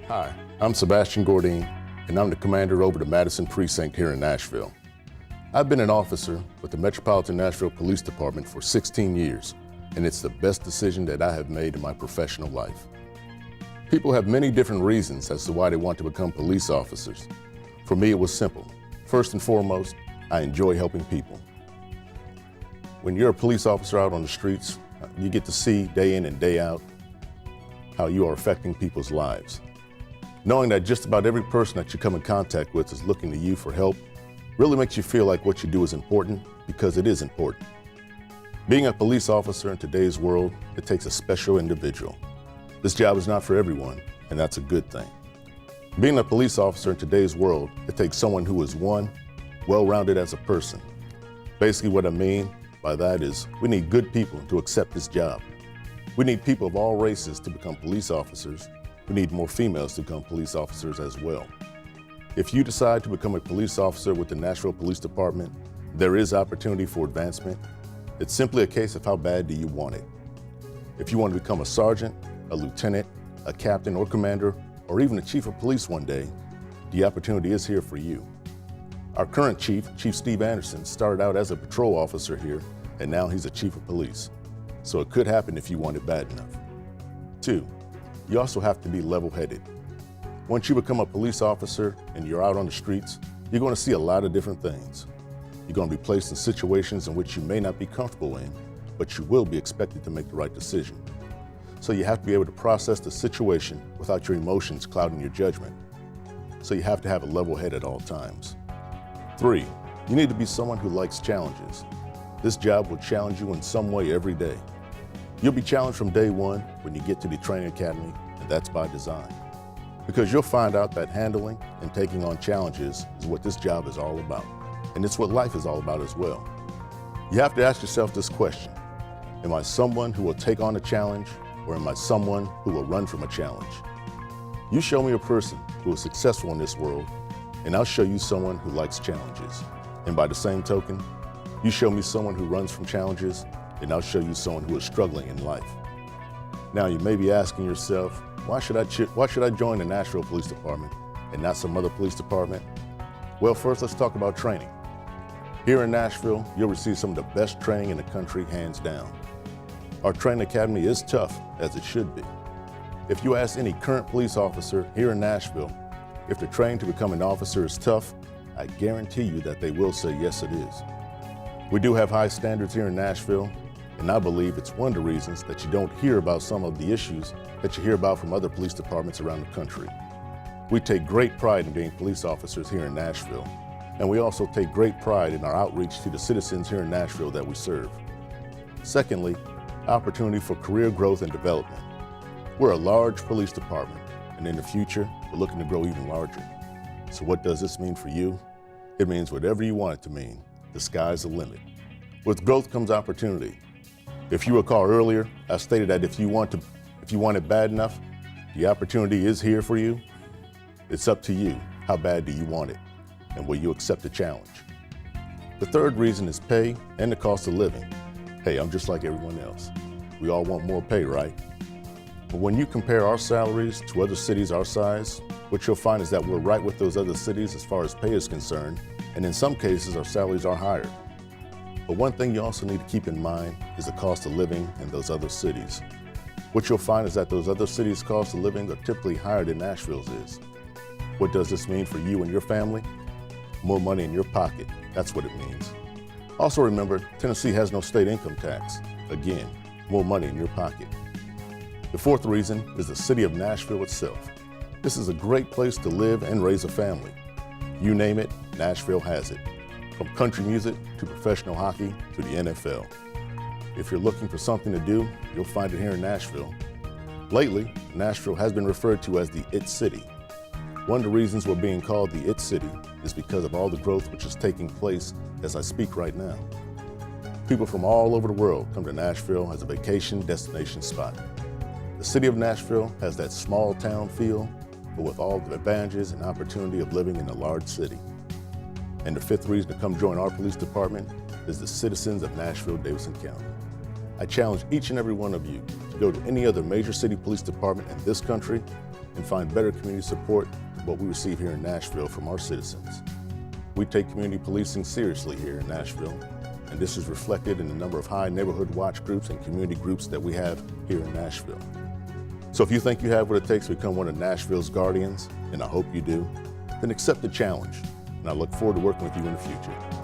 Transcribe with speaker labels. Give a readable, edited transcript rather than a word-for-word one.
Speaker 1: Hi, I'm Sebastian GOURDIN, and I'm the commander over the Madison Precinct here in Nashville. I've been an officer with the Metropolitan Nashville Police Department for 16 years, and it's the best decision that I have made in my professional life. People have many different reasons as to why they want to become police officers. For me, it was simple. First and foremost, I enjoy helping people. When you're a police officer out on the streets, you get to see day in and day out how you are affecting people's lives. Knowing that just about every person that you come in contact with is looking to you for help really makes you feel like what you do is important, because it is important. Being a police officer in today's world, it takes a special individual. This job is not for everyone, and that's a good thing. Being a police officer in today's world, it takes someone who is, one, well-rounded as a person. Basically what I mean by that is we need good people to accept this job. We need people of all races to become police officers. We need more females to become police officers as well. If you decide to become a police officer with the Nashville Police Department, there is opportunity for advancement. It's simply a case of how bad do you want it. If you want to become a sergeant, a lieutenant, a captain or commander, or even a chief of police one day, the opportunity is here for you. Our current chief, Chief Steve Anderson, started out as a patrol officer here, and now he's a chief of police. So it could happen if you want it bad enough. 2, you also have to be level-headed. Once you become a police officer and you're out on the streets, you're going to see a lot of different things. You're going to be placed in situations in which you may not be comfortable in, but you will be expected to make the right decision. So you have to be able to process the situation without your emotions clouding your judgment. So you have to have a level head at all times. 3, you need to be someone who likes challenges. This job will challenge you in some way every day. You'll be challenged from day one when you get to the training academy, and that's by design. Because you'll find out that handling and taking on challenges is what this job is all about. And it's what life is all about as well. You have to ask yourself this question: am I someone who will take on a challenge, or am I someone who will run from a challenge? You show me a person who is successful in this world, and I'll show you someone who likes challenges. And by the same token, you show me someone who runs from challenges, and I'll show you someone who is struggling in life. Now you may be asking yourself, why should I join the Nashville Police Department and not some other police department? Well, first let's talk about training. Here in Nashville, you'll receive some of the best training in the country, hands down. Our training academy is tough, as it should be. If you ask any current police officer here in Nashville if the training to become an officer is tough, I guarantee you that they will say yes, it is. We do have high standards here in Nashville, and I believe it's one of the reasons that you don't hear about some of the issues that you hear about from other police departments around the country. We take great pride in being police officers here in Nashville, and we also take great pride in our outreach to the citizens here in Nashville that we serve. Secondly, opportunity for career growth and development. We're a large police department, and in the future, we're looking to grow even larger. So what does this mean for you? It means whatever you want it to mean. The sky's the limit. With growth comes opportunity. If you recall earlier, I stated that if you want it bad enough, the opportunity is here for you. It's up to you. How bad do you want it? And will you accept the challenge? The third reason is pay and the cost of living. Hey, I'm just like everyone else. We all want more pay, right? But when you compare our salaries to other cities our size, what you'll find is that we're right with those other cities as far as pay is concerned, and in some cases our salaries are higher. But one thing you also need to keep in mind is the cost of living in those other cities. What you'll find is that those other cities' cost of living are typically higher than Nashville's is. What does this mean for you and your family? More money in your pocket, that's what it means. Also remember, Tennessee has no state income tax. Again, more money in your pocket. The fourth reason is the city of Nashville itself. This is a great place to live and raise a family. You name it, Nashville has it. From country music to professional hockey to the NFL. If you're looking for something to do, you'll find it here in Nashville. Lately, Nashville has been referred to as the It City. One of the reasons we're being called the It City is because of all the growth which is taking place as I speak right now. People from all over the world come to Nashville as a vacation destination spot. The city of Nashville has that small town feel, but with all the advantages and opportunity of living in a large city. And the fifth reason to come join our police department is the citizens of Nashville-Davidson County. I challenge each and every one of you to go to any other major city police department in this country and find better community support than what we receive here in Nashville from our citizens. We take community policing seriously here in Nashville, and this is reflected in the number of high neighborhood watch groups and community groups that we have here in Nashville. So if you think you have what it takes to become one of Nashville's guardians, and I hope you do, then accept the challenge, and I look forward to working with you in the future.